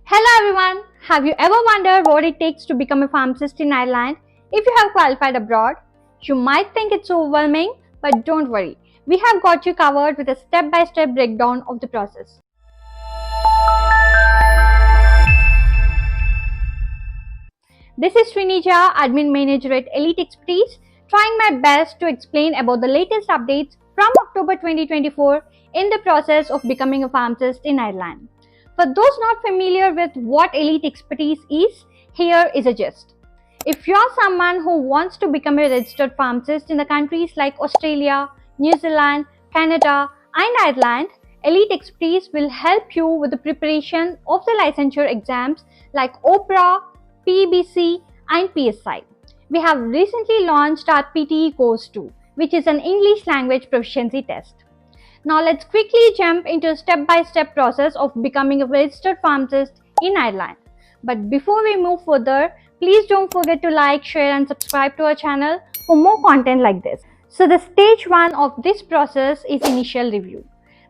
Hello everyone! Have you ever wondered what it takes to become a pharmacist in Ireland? If you have qualified abroad, you might think it's overwhelming, but don't worry. We have got you covered with a step-by-step breakdown of the process. This is Srinija, Admin Manager at Elite Expertise, trying my best to explain about the latest updates from October 2024 in the process of becoming a pharmacist in Ireland. For those not familiar with what Elite Expertise is, here is a gist. If you're someone who wants to become a registered pharmacist in the countries like Australia, New Zealand, Canada, and Ireland, Elite Expertise will help you with the preparation of the licensure exams like OPRA, PBC, and PSI. We have recently launched our PTE course too, which is an English language proficiency test. Now let's quickly jump into a step-by-step process of becoming a registered pharmacist in Ireland. But before we move further, please don't forget to like, share and subscribe to our channel for more content like this. So the stage 1 of this process is initial review.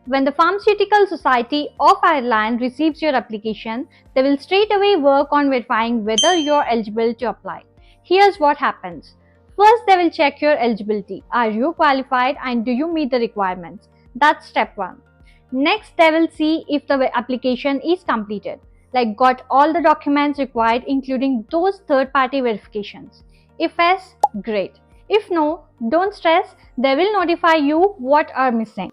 When the Pharmaceutical Society of Ireland receives your application, they will straight away work on verifying whether you're eligible to apply. Here's what happens. First, they will check your eligibility. Are you qualified and do you meet the requirements? That's step 1. Next, they will see if the application is completed, like got all the documents required including those third-party verifications. If yes, great. If no, don't stress, they will notify you what are missing.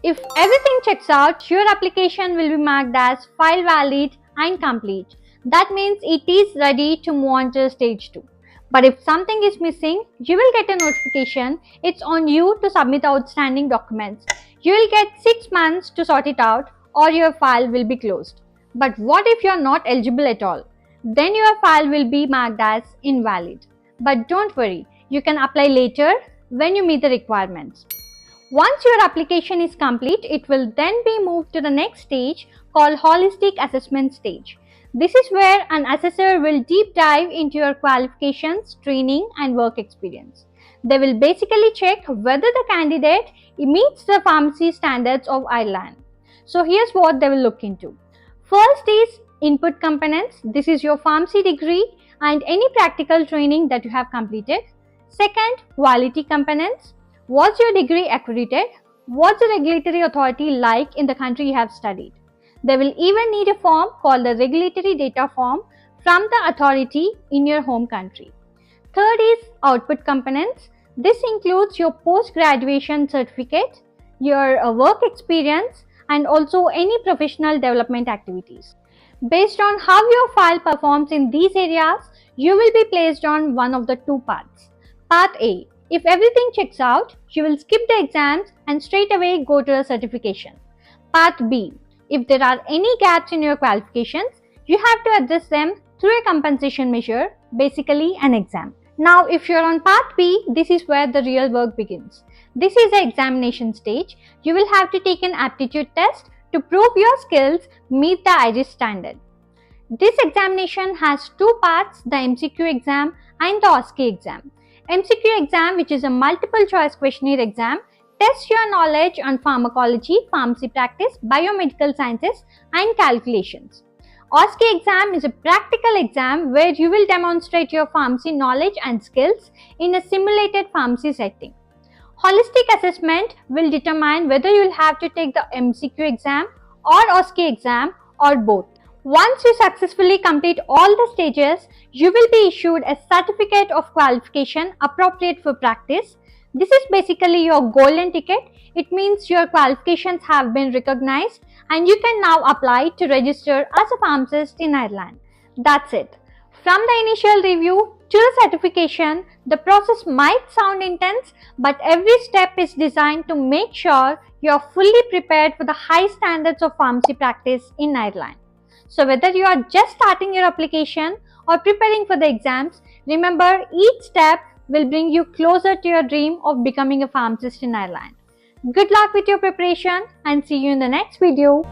If everything checks out, your application will be marked as file valid and complete. That means it is ready to move on to stage 2. But if something is missing, you will get a notification. It's on you to submit the outstanding documents. You will get 6 months to sort it out or your file will be closed. But what if you are not eligible at all? Then your file will be marked as invalid. But don't worry, you can apply later when you meet the requirements. Once your application is complete, it will then be moved to the next stage called Holistic Assessment stage. This is where an assessor will deep dive into your qualifications, training and work experience. They will basically check whether the candidate meets the pharmacy standards of Ireland. So here's what they will look into. First is input components. This is your pharmacy degree and any practical training that you have completed. Second, quality components. Was your degree accredited? What's the regulatory authority like in the country you have studied? They will even need a form called the regulatory data form from the authority in your home country. Third is output components. This includes your post-graduation certificate, your work experience, and also any professional development activities. Based on how your file performs in these areas, you will be placed on one of the two paths. Path A. If everything checks out, you will skip the exams and straight away go to the certification. Path B. If there are any gaps in your qualifications, you have to address them through a compensation measure, basically an exam. Now, if you're on Path B, this is where the real work begins. This is the examination stage. You will have to take an aptitude test to prove your skills meet the IRIS standard. This examination has two parts, the MCQ exam and the OSCE exam. MCQ exam, which is a multiple choice questionnaire exam, tests your knowledge on pharmacology, pharmacy practice, biomedical sciences and calculations. OSCE exam is a practical exam where you will demonstrate your pharmacy knowledge and skills in a simulated pharmacy setting. Holistic assessment will determine whether you will have to take the MCQ exam or OSCE exam or both. Once you successfully complete all the stages, you will be issued a certificate of qualification appropriate for practice. This is basically your golden ticket. It means your qualifications have been recognized and you can now apply to register as a pharmacist in Ireland. That's it. From the initial review to the certification, the process might sound intense, but every step is designed to make sure you are fully prepared for the high standards of pharmacy practice in Ireland. So whether you are just starting your application or preparing for the exams, remember each step will bring you closer to your dream of becoming a pharmacist in Ireland. Good luck with your preparation and see you in the next video.